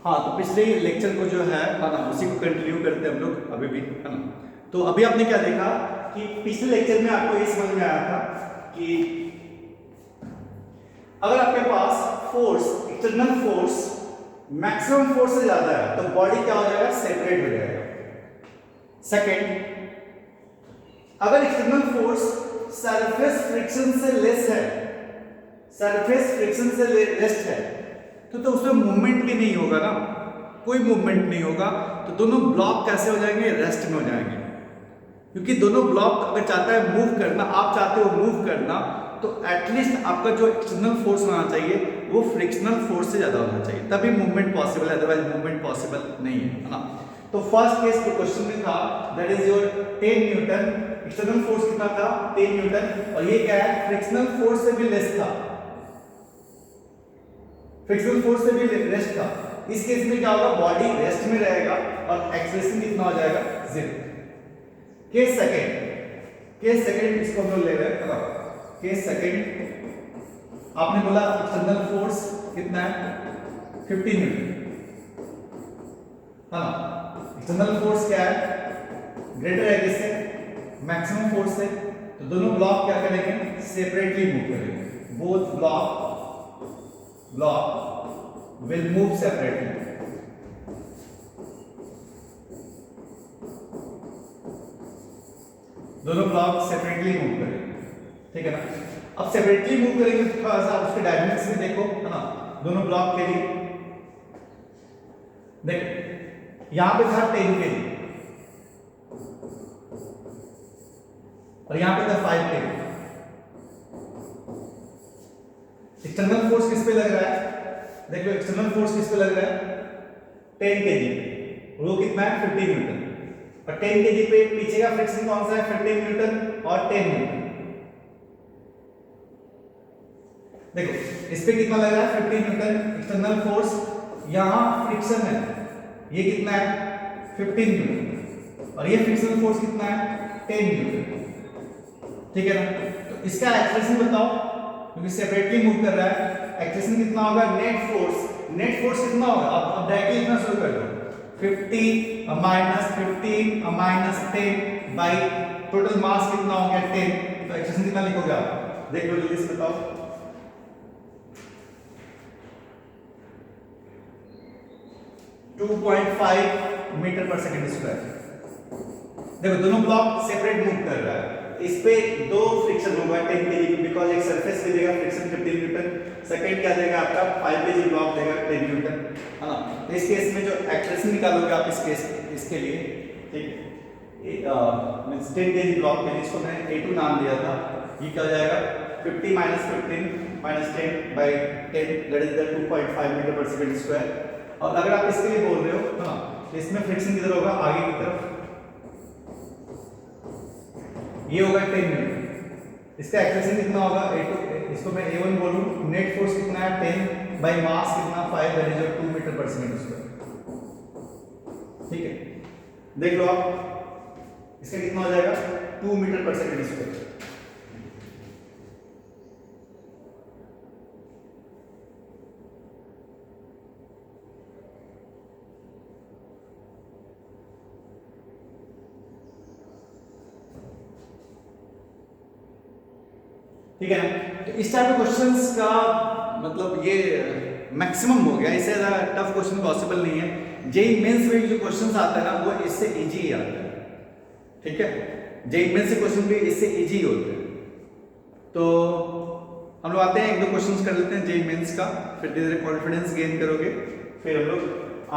हाँ, तो पिछले लेक्चर को जो है ना, उसी को कंटिन्यू करते हैं हम लोग अभी भी, है ना। तो अभी आपने क्या देखा कि पिछले लेक्चर में आपको ये समझ में आया था कि अगर आपके पास force, external force maximum force से ज्यादा है तो बॉडी क्या हो जाएगा, सेपरेट हो जाएगा। सेकंड, अगर एक्सटर्नल फोर्स सरफेस फ्रिक्शन से लेस है, सरफेस फ्रिक्शन से लेस है तो उसमें मूवमेंट भी नहीं होगा ना, कोई मूवमेंट नहीं होगा, तो दोनों ब्लॉक कैसे हो जाएंगे, रेस्ट में हो जाएंगे। क्योंकि दोनों ब्लॉक अगर चाहता है मूव करना, आप चाहते हो मूव करना, तो एटलीस्ट आपका जो एक्सटर्नल फोर्स होना चाहिए वो फ्रिक्शनल फोर्स से ज्यादा होना चाहिए, तभी मूवमेंट पॉसिबल है, अदरवाइज मूवमेंट पॉसिबल नहीं है ना। तो फर्स्ट केस जो क्वेश्चन में था that is your 10 Newton, external force कितना था 10 न्यूटन, और ये क्या है, फ्रिक्शनल फोर्स से भी लेस था, फ्रिक्शनल फोर्स से भी लेस था। इस केस में क्या होगा, बॉडी रेस्ट में रहेगा और एक्सेलरेशन कितना हो जाएगा, 0। केस सेकंड इसको हम लोग ले रहे हैं, केस सेकंड आपने बोला एक्सटर्नल फोर्स कितना है 15 न्यूटन, है ना। एक्सटर्नल फोर्स क्या है, ग्रेटर है किससे, मैक्सिमम फोर्स से, तो दोनों ब्लॉक क्या करेंगे, सेपरेटली मूव करेंगे, both block will move separately। दोनों ब्लॉक सेपरेटली मूव करेंगे, ठीक है ना। अब सेपरेटली मूव करेंगे तो थोड़ा सा उसके डायनेमिक्स में देखो, है ना। दोनों ब्लॉक के लिए देखो, यहां पे था 10 kg और यहां पे था 5 kg। एक्सटर्नल फोर्स किस पे लग रहा है, देखो एक्सटर्नल फोर्स किस पे लग रहा है, 10 kg पे, वो कितना है 15 न्यूटन, और 10 kg पे पीछे का फ्रिक्शन कौन सा है, 15 न्यूटन और 10 न्यूटन। देखो इस पे कितना लग रहा है, 15 न्यूटन एक्सटर्नल फोर्स, यहां फ्रिक्शन है, ये कितना है 15 न्यूटन, और ये फ्रिक्शनल फोर्स कितना है 10 न्यूटन, ठीक है ना। तो इसका एक्सेलरेशन बताओ, क्योंकि सेपरेटली मूव कर रहा है, एक्सेलरेशन कितना होगा, नेट फोर्स कितना होगा, अब डायरेक्टली लिखना शुरू कर दो, 50 minus 15 minus 10 by total mass कितना हो गया 10, तो एक्सेलरेशन कितना लिखोगे आप, देख लो जल्दी से बताओ। 2.5 मीटर पर सेकंड स्क्वायर। देखो दोनों ब्लॉक सेपरेट मूव कर रहा है, इस पे दो फ्रिक्शन होगा 10 kg, बिकॉज़ एक सरफेस पे देगा फ्रिक्शन 15 न्यूटन, सेकंड क्या देगा आपका 5 kg ब्लॉक देगा 10 न्यूटन, है ना। तो इस केस में जो एक्सेलरेशन निकालोगे आप इस केस इसके लिए, ठीक, मींस 10 kg ब्लॉक के लिए, इसको मैंने A2 नाम दिया था, ये क्या हो जाएगा 50 minus 15 minus 10 by 10 that is the 2.5 metre per second square. और अगर आप इसके लिए बोल रहे हो, है ना, तो इसमें फ्रिक्शन किधर होगा, आगे की तरफ, ये होगा 10 न्यूटन, इसका एक्सेलरेशन कितना होगा A2, इसको मैं A1 बोलूं, नेट फोर्स कितना है 10 बाय मास कितना 5 that is 2 metre per second square, ठीक है। देख लो आप इसका कितना हो जाएगा 2 मीटर पर सेकंड स्क्वायर। ठीक है ना। तो इस टाइप के क्वेश्चंस का मतलब ये मैक्सिमम हो गया, इससे ज्यादा टफ क्वेश्चन पॉसिबल नहीं है। जेईई मेंस में जो क्वेश्चंस आता है ना वो इससे इजी ही आता है, ठीक है। जेईई मेंस से क्वेश्चन भी इससे इजी होते हैं। तो हम लोग आते हैं, एक दो क्वेश्चंस कर लेते हैं जेईई मेंस का, फिर धीरे धीरे कॉन्फिडेंस गेन करोगे, फिर हम लोग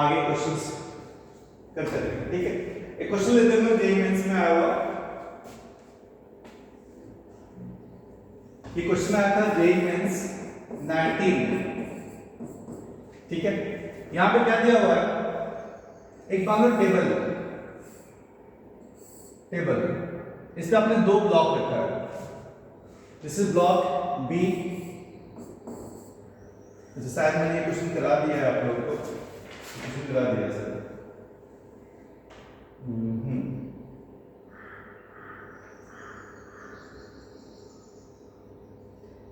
आगे क्वेश्चंस करते रहेंगे, ठीक है। एक क्वेश्चन लेते हैं जेईई मेंस में आया हुआ, ये क्वेश्चन आया था जेईई मेंस 19, ठीक है। यहां पे क्या दिया हुआ है, एक मान लो टेबल, इस पे आपने दो ब्लॉक रखा है, दिस इज ब्लॉक बी, शायद मैंने ये क्वेश्चन करा दिया है आप लोगों को, क्वेश्चन करा दिया है सर।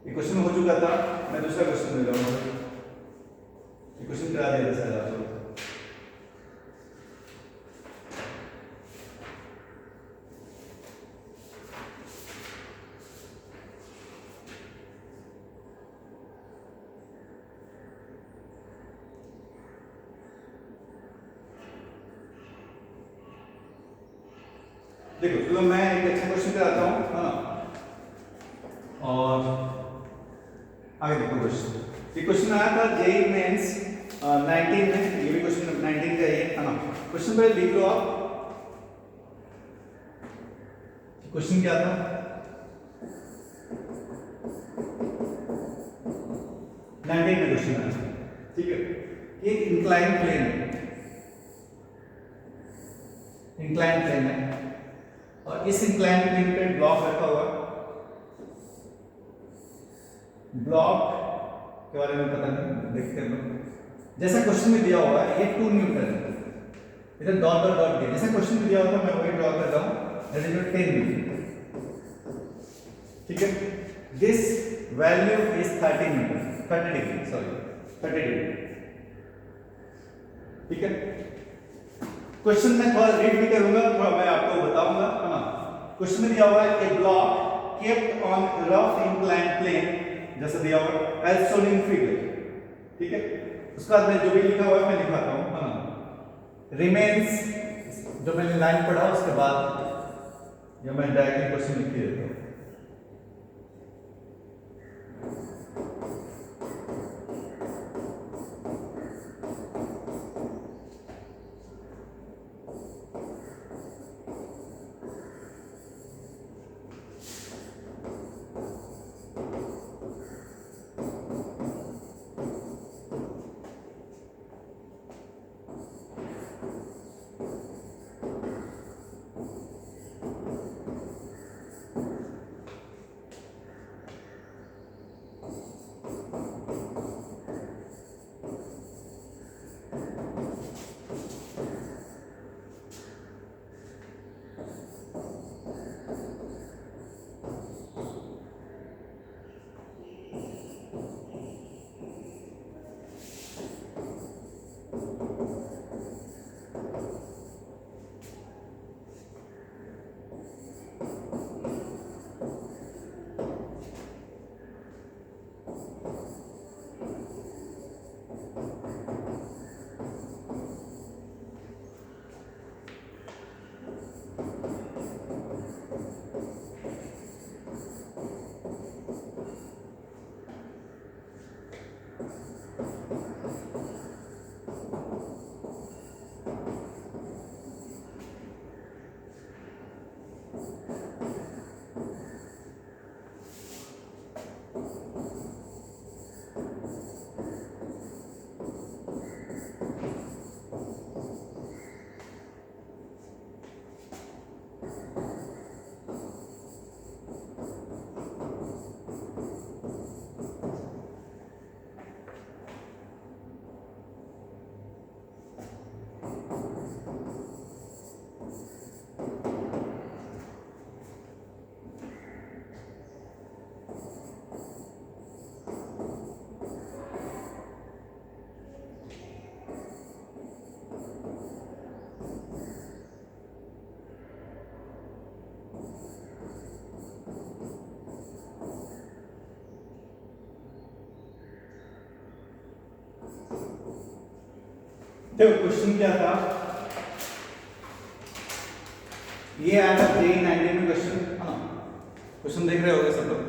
ये क्वेश्चन हो चुका था, मैं दूसरा क्वेश्चन दे रहा हूँ, ये क्वेश्चन करा दिया था शायद आप लोग। देखो चलो मैं एक अच्छा क्वेश्चन कराता हूँ, है ना। और आगे देखो क्वेश्चन, ये क्वेश्चन आया था जेईई मेंस 19 में, ये भी क्वेश्चन 19 का ही है ना। क्वेश्चन पहले लिख लो आप, क्वेश्चन क्या था। 19 में क्वेश्चन आया, ठीक है। ये इंक्लाइन प्लेन है, इंक्लाइन प्लेन है, और इस इंक्लाइन प्लेन पे ब्लॉक रखा हुआ। ब्लॉक के बारे में पता नहीं, देखते हैं। जैसा क्वेश्चन में दिया हुआ है ये 2 न्यूटन है, इधर डॉट डॉट डॉट दिया, जैसा क्वेश्चन में दिया हुआ था मैं वही ड्रॉ कर रहा हूं, दैट इज 10 न्यूटन, ठीक है। This value is 30 Newton, 30 degree, sorry 30 degree, ठीक है। क्वेश्चन में थोड़ा रीड भी करूंगा, थोड़ा मैं आपको बताऊंगा, है ना। क्वेश्चन में दिया हुआ है a block kept on rough incline plane, जैसे दिया हुआ एज शोन इन फिगर, ठीक है। उसके बाद में जो भी लिखा हुआ है मैं लिखाता हूं, है ना। रिमेन्स, जो मैंने लाइन पढ़ा उसके बाद या मैं डायरेक्टली क्वेश्चन लिख देता हूं। देखो क्वेश्चन क्या था, ये आया था जेईई 19 में क्वेश्चन, है ना। क्वेश्चन देख रहे होगे सब लोग।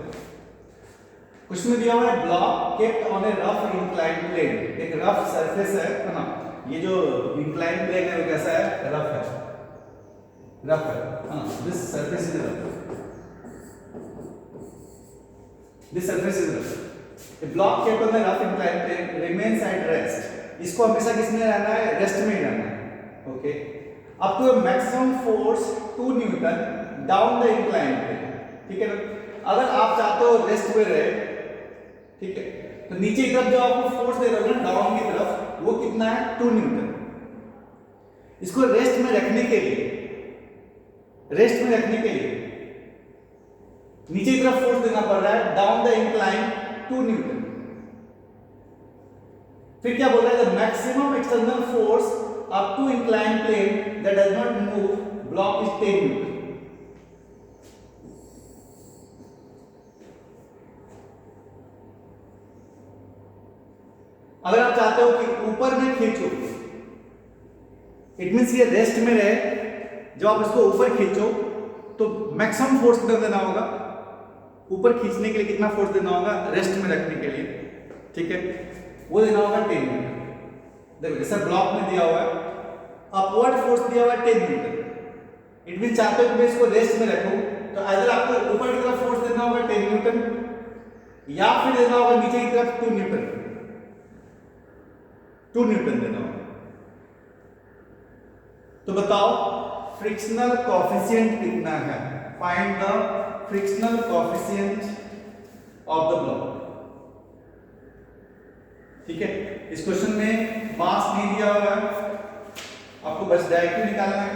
क्वेश्चन में दिया हुआ है block kept on a rough incline plane, एक रफ सरफेस है ना। ये जो इंक्लाइन प्लेन है वो कैसा है, रफ है, रफ है ना। This surface is rough, this surface is rough. A block kept on a rough incline plane remains at rest, इसको हमेशा किसमें रहना है, रेस्ट में ही रहना है, okay. Up to a maximum force 2 newton down the incline plane, ठीक है ना। अगर आप चाहते हो रेस्ट में रहे, ठीक है, तो नीचे की तरफ जो आपको फोर्स दे रहा है ना डाउन की तरफ, वो कितना है, 2 न्यूटन। इसको रेस्ट में रखने के लिए, रेस्ट में रखने के लिए नीचे की तरफ फोर्स देना पड़ रहा है डाउन द इंक्लाइन 2 न्यूटन। फिर क्या बोल रहा है, the maximum external force up to incline plane that does not move block is 10 newton. अगर आप चाहते हो कि ऊपर में खींचो, इट मींस ये रेस्ट में रहे, जब आप इसको ऊपर खींचो तो मैक्सिमम फोर्स कितना देना होगा, ऊपर खींचने के लिए कितना फोर्स देना होगा, रेस्ट में रखने के लिए, ठीक है, वो देना होगा 10 न्यूटन। देखो जैसा ब्लॉक में दिया हुआ है, अपवर्ड फोर्स दिया हुआ है 10 न्यूटन, इट मीन चाहते हो कि मैं इसको रेस्ट में रखूं, तो अगर आपको ऊपर की तरफ फोर्स देना होगा 10 न्यूटन, या फिर देना होगा नीचे की तरफ 2 न्यूटन, 2 न्यूटन देना होगा। तो बताओ फ्रिक्शनल कोएफिशिएंट कितना है, find the frictional coefficient of the block. ठीक है, इस क्वेश्चन में मास नहीं दिया हुआ है, आपको बस डायरेक्टली निकालना है।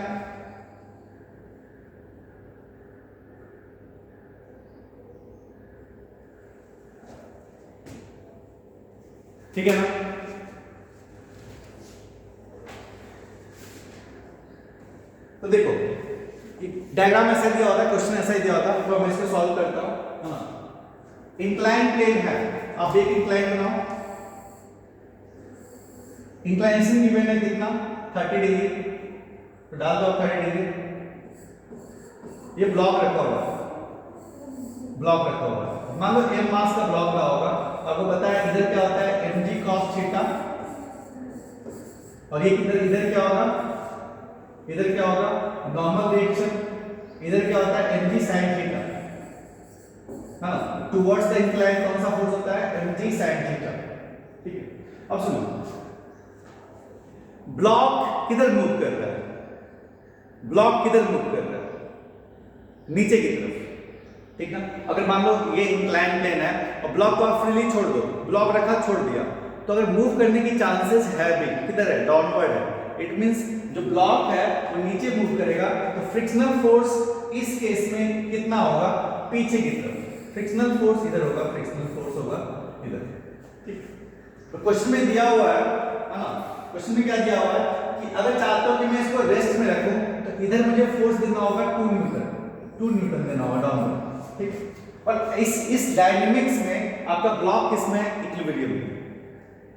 ठीक है ना, तो देखो डायग्राम ऐसा दिया होता है, क्वेश्चन ऐसा ही दिया होता है, तो मैं इसको सॉल्व करता हूं। हाँ, इंक्लाइन प्लेन है, आप एक इंक्लाइन बनाओ, इंक्लाइनेशन गिवन है कितना 30 डिग्री, तो डाल दो 30 डिग्री। ये ब्लॉक रखा हुआ है, ब्लॉक रखा हुआ है, मान लो m मास का ब्लॉक रहा होगा, आपको पता है इधर क्या होता है mg cos थीटा, और ये इधर क्या होगा, इधर क्या होगा नॉर्मल रिएक्शन, इधर क्या होता है mg sin थीटा। हाँ, टुवर्ड्स द इंक्लाइन कौन सा फोर्स होता है mg sin थीटा। ठीक है, अब सुनो, ब्लॉक किधर मूव कर रहा है, ब्लॉक किधर मूव कर रहा है, नीचे की तरफ, ठीक ना। अगर मान लो ये इंक्लाइन प्लेन है और ब्लॉक को आप फ्रीली छोड़ दो, ब्लॉक रखा छोड़ दिया, तो अगर मूव करने की चांसेस है भी, किधर है डाउनवर्ड है, इट मींस जो ब्लॉक है वो नीचे मूव करेगा, तो फ्रिक्शनल फोर्स इस केस में कितना होगा, पीछे की तरफ, फ्रिक्शनल फोर्स इधर होगा, फ्रिक्शनल फोर्स होगा इधर। ठीक, तो क्वेश्चन में दिया हुआ है ना, क्वेश्चन में क्या दिया हुआ है कि अगर चाहता हूं कि मैं इसको रेस्ट में रखूं, तो इधर मुझे फोर्स देना होगा 2 न्यूटन, 2 न्यूटन देना होगा डाउनवर्ड। ठीक, और इस डायनेमिक्स में आपका ब्लॉक किसमें है, इक्विलिब्रियम में,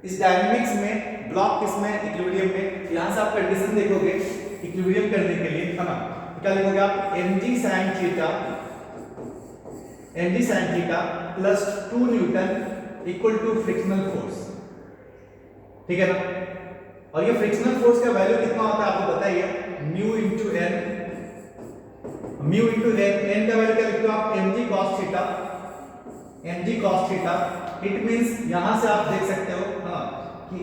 इस डायनेमिक्स में ब्लॉक किसमें है, इक्विलिब्रियम में। यहां से आप कंडीशन देखोगे इक्विलिब्रियम करने के लिए, है ना, क्या लिखोगे आप mg sin theta, mg sin theta plus 2 newton equal to frictional force. ठीक है ना, और ये फ्रिक्शनल फोर्स का वैल्यू कितना होता है आपको पता ही है, mu into n, mu into n का वैल्यू क्या लिखते हो आप mg cos theta, mg cos theta, it means यहां से आप देख सकते हो हाँ कि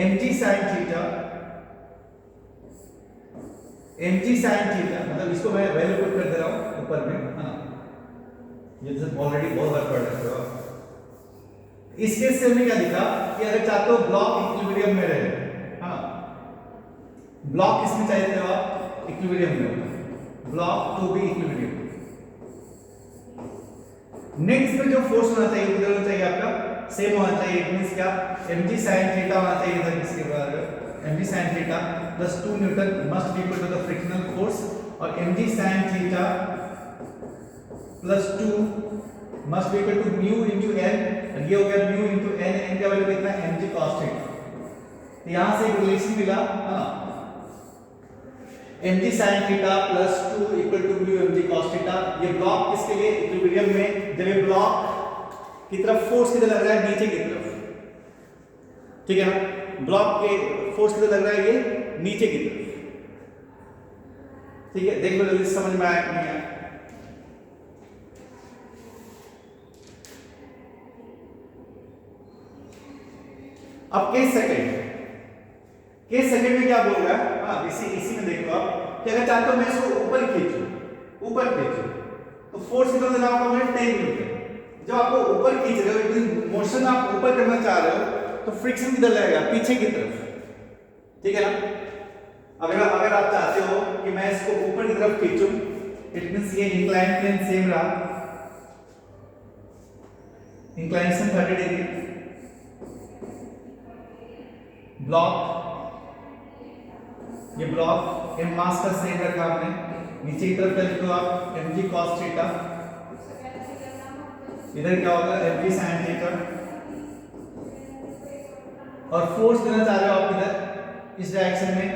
mg sin theta, mg sin theta, मतलब इसको मैं वैल्यू पुट कर दे रहा हूं ऊपर में, है ना, ये तो ऑलरेडी बहुत बार पढ़ रहे हो। इस केस से हमने क्या लिखा कि अगर चाहते हो ब्लॉक इक्विलिब्रियम में रहे, हाँ, ब्लॉक किसमें चाहिए हो आप, इक्विलिब्रियम में, block to be equilibrium. Next में जो फोर्स होना चाहिए किधर होना चाहिए आपका, सेम होना चाहिए, इट मींस क्या mg sin थीटा होना चाहिए इधर, इसके बराबर mg sin theta plus 2 newton must be equal to the frictional force, और mg sin theta plus 2 must be equal to mu into n, और ये हो गया म्यू इनटू n, n का वैल्यू कितना है mg cos थीटा। यहां से एक रिलेशन मिला, है ना, mg sin theta plus 2 equal to mu mg cos theta. ये ब्लॉक किसके लिए, इक्विलिब्रियम में, जब ये ब्लॉक की तरफ फोर्स किधर लग रहा है, नीचे की तरफ, ठीक है ना, ब्लॉक के फोर्स किधर लग रहा है, ये नीचे की तरफ। ठीक है, देख लो जल्दी समझ में आया कि नहीं आया। अब केस सेकंड में क्या बोल रहा है, हाँ इसी में देखो आप कि अगर चाहते हो मैं इसको ऊपर खींचूं, तो फोर्स कितना देना होगा मुझे 10 न्यूटन। जब आपको ऊपर खींच रहे हो, मोशन आप ऊपर करना चाह रहे हो, तो फ्रिक्शन किधर लगेगा, पीछे की तरफ। ठीक है ना, अगर आप चाहते हो कि मैं इसको ऊपर की तरफ खींचूं, इट मींस ये इंक्लाइन प्लेन सेम रहा, इंक्लाइनेशन 30 डिग्री, ब्लॉक, ये ब्लॉक m मास का सेम रखा आपने, नीचे की तरफ क्या लिखो आप mg cos थीटा, इधर क्या होगा mg sin थीटा, और फोर्स देना चाह रहे हो आप इधर इस डायरेक्शन में,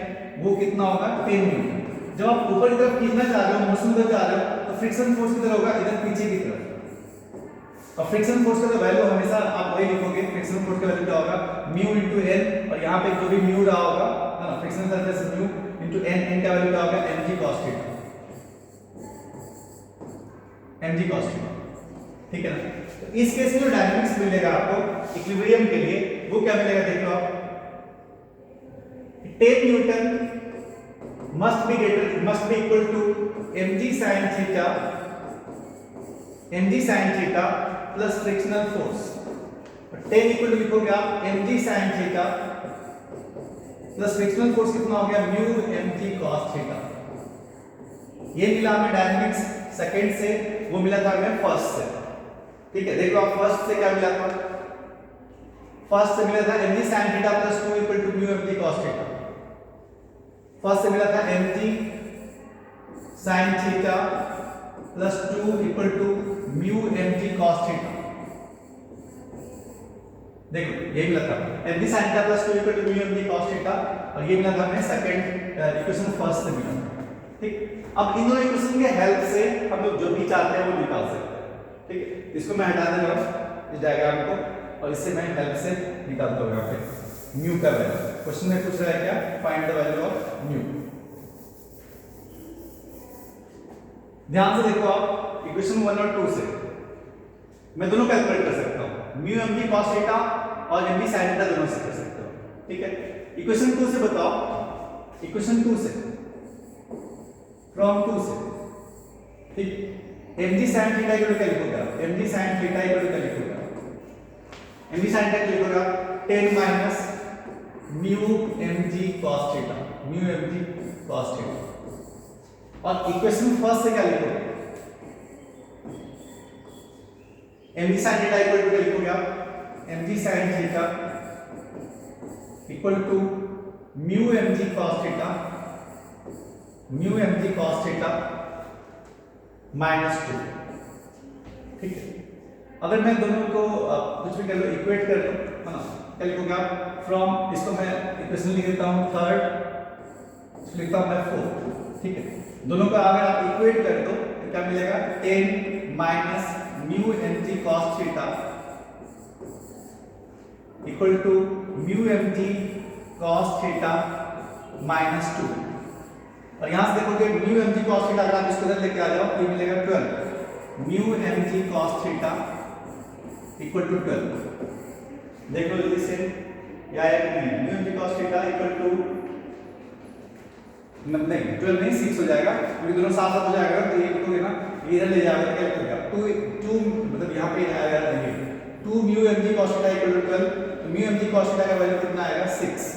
वो कितना होगा 10 न्यूटन, जब आप ऊपर की तरफ खींचना चाह रहे हो, मोशन की तरफ जा रहे हो, तो फ्रिक्शन फोर्स किधर होगा, इधर पीछे की तरफ। और फ्रिक्शन फोर्स का वैल्यू हमेशा आप वही लिखोगे, फ्रिक्शन फोर्स का वैल्यू क्या होगा, म्यू इनटू एन, और यहाँ पे जो भी म्यू रहा होगा है ना, friction surface mu into n, n का वैल्यू क्या होगा, mg cos theta, mg cos theta, ठीक है ना। तो इस केस में जो डायनामिक्स मिलेगा आपको इक्विलिब्रियम के लिए, वो क्या मिलेगा, देख लो आप, 10 Newton must be equal to mg sin theta plus frictional force। 10 equal to लिखोगे आप mg sin theta plus frictional force कितना हो गया, म्यू mg cos थीटा। ये मिला हमें डायनामिक्स सेकंड से, वो मिला था हमें फर्स्ट से, ठीक है। देखो आप फर्स्ट से क्या मिला था, फर्स्ट से मिला था mg sin theta plus 2 equal to mu mg cos theta. First से मिला था mg sin theta plus 2 equal to mu mg cos theta. देखो ये मिला था mg sin theta plus 2 equal to mu mg cos theta, और ये मिला था हमें सेकंड इक्वेशन फर्स्ट से मिला, ठीक। अब इन दोनों इक्वेशन के हेल्प से हम लोग जो भी चाहते हैं वो निकाल सकते हैं, ठीक है। इसको मैं हटा दे रहा हूं इस डायग्राम को, और इससे मैं हेल्प से निकालता हूं यहाँ पे म्यू का वैल्यू। क्वेश्चन में पूछ रहा है क्या, find the value of mu. ध्यान से देखो आप, इक्वेशन 1 और 2 से मैं दोनों कैलकुलेट कर सकता हूं, म्यू mg cos थीटा और mg sin थीटा दोनों से कर सकता हूं, ठीक है। इक्वेशन 2 से बताओ, इक्वेशन 2 से, फ्रॉम 2 से, ठीक, mg sin theta equal to क्या लिखोगे, mg sin theta equal to क्या लिखोगे, mg sin थीटा लिखोगे 10 minus mu mg cos theta, mu mg cos theta. और इक्वेशन फर्स्ट से क्या लिखोगे, mg sin theta equal to क्या लिखोगे आप, mg sin theta equal to mu mg cos theta, mu mg cos theta minus 2, ठीक है। अगर मैं दोनों को कुछ भी कर लो, इक्वेट कर लो, है ना, क्या लिखोगे आप, फ्रॉम, इसको मैं इक्वेशन लिख देता हूं थर्ड, इसको लिखता हूं मैं 4, ठीक है। दोनों का अगर आप इक्वेट कर दो तो क्या मिलेगा, 10 minus mu mg cos theta equal to mu mg cos theta minus 2। और यहां से देखोगे म्यू mg cos थीटा, अगर आप इसको इधर लेके आ जाओ तो ये मिलेगा 12 mu mg cos theta equal to 12। देख लो जल्दी से, या mu mg cos theta equal to नहीं 12 नहीं 6 हो जाएगा, क्योंकि दोनों साथ साथ हो जाएगा, तो ये लिखोगे ना, ये इधर ले जाओगे क्या लिखोगे, 2 मतलब यहाँ पे आएगा, देखिए 2 mu mg cos theta equal to 12, तो म्यू mg cos थीटा का वैल्यू कितना आएगा, 6,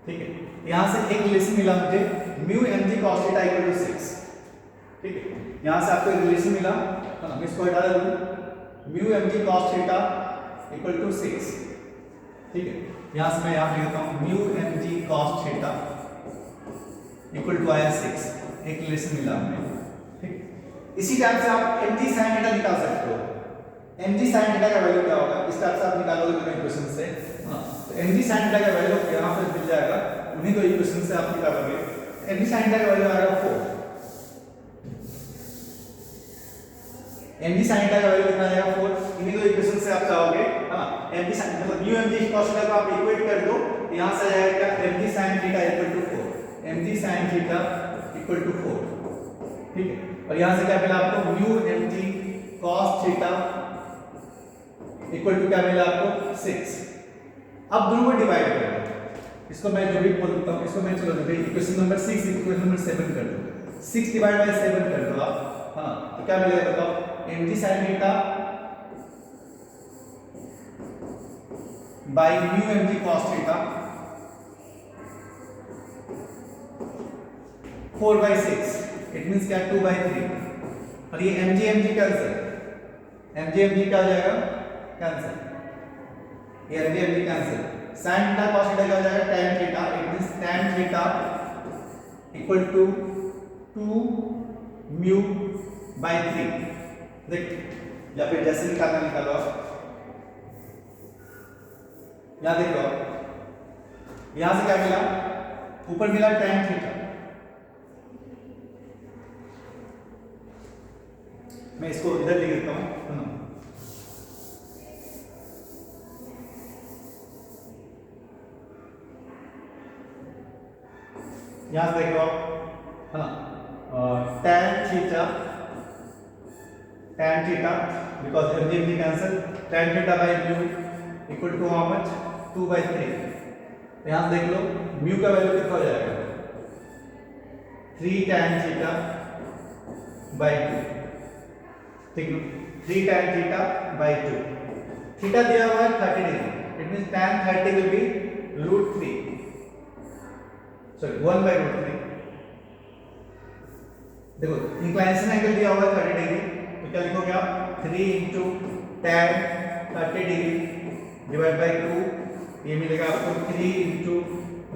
ठीक है। यहाँ से एक रिलेशन मिला मुझे, mu mg cos theta equal to 6, ठीक है। यहाँ से आपको एक रिलेशन मिला, मैं इसको हटा दूं, mu mg cos theta equal to 6, ठीक है। यहाँ से मैं यहाँ लिखता हूँ mu mg cos theta equal to आया 6, एक रिलेशन मिला हमें, ठीक। इसी टाइप से आप mg sin थीटा निकाल सकते हो, mg sin थीटा का वैल्यू क्या होगा, इस टाइप से आप निकालोगे दोनों इक्वेशन से, हां, तो mg sin थीटा का वैल्यू यहाँ पे मिल जाएगा, उन्हीं दो इक्वेशन से आप निकालोगे, mg sin थीटा का वैल्यू आएगा 4, mg sin थीटा का वैल्यू कितना आएगा 4, इन्हीं दो इक्वेशन से आप चाहोगे, हां, mg sin मतलब म्यू mg cos थीटा को आप इक्वेट कर दो, यहां से आ जाएगा mg sin theta equal to 4, mg sin theta equal to 4, ठीक है। और यहां से क्या मिला आपको, mu mg cos theta equal to क्या मिला आपको, 6। अब दोनों को डिवाइड कर दो, इसको मैं जो भी बोलता हूं, इसको मैं चलो इक्वेशन नंबर 6 इक्वेशन नंबर 7 कर दो, 6 डिवाइड बाय 7 कर दो आप, हां, तो क्या मिलेगा बताओ, mg sin theta by mu mg cos theta 4/6, it means क्या, 2/3, और ये mg कैंसिल, mg क्या हो जाएगा, कैंसिल, ये mg cancel, sin theta cos theta क्या हो जाएगा, tan theta, it means tan theta equal to 2 mu by 3, देख, या फिर जैसे निकालना निकालो आप, यहां देखो, यहां से क्या मिला, ऊपर मिला tan थीटा, मैं इसको इधर लिख देता हूँ, है ना। यहां देख लो आप, है ना, tan theta because mg cancel, tan theta by mu equal to how much 2/3। यहां देख लो म्यू का वैल्यू कितना हो जाएगा 3 tan थीटा बाई 2, ठीक है, 3 tan थीटा बाई 2। थीटा दिया हुआ है 30 degree, it means tan 30 will be √3, sorry 1/√3। देखो इंक्लाइनेशन एंगल दिया हुआ है 30 डिग्री, तो क्या लिखोगे आप 3 into tan 30 degree divide by 2, ये मिलेगा आपको 3 इंटू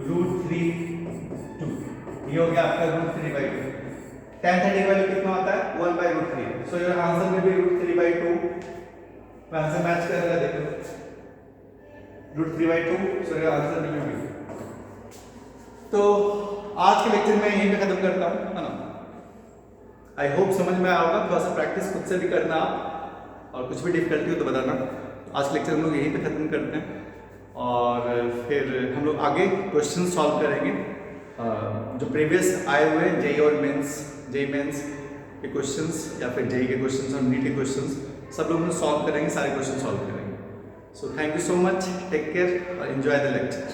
√3 2, ये हो गया आपका √3/2। tan 30 की वैल्यू कितना होता है 1/√3, सो योर आंसर में भी √3/2, आंसर मैच करेगा, देखो √3/2, सो योर आंसर में भी। तो आज के लेक्चर में यहीं पे खत्म करता हूँ, है ना। आई होप समझ में आएगा, थोड़ा सा प्रैक्टिस खुद से भी करना आप, और कुछ भी डिफिकल्टी हो तो बताना। आज के लेक्चर हम लोग यहीं पे खत्म करते हैं, और फिर हम लोग आगे क्वेश्चन सॉल्व करेंगे जो प्रीवियस आए हुए जेई और मेंस, जेई मेंस के क्वेश्चंस या फिर जेई के क्वेश्चंस और नीट के क्वेश्चंस सब लोग सॉल्व करेंगे, सारे क्वेश्चन सॉल्व करेंगे। So thank you so much, take care और एंजॉय द लेक्चर।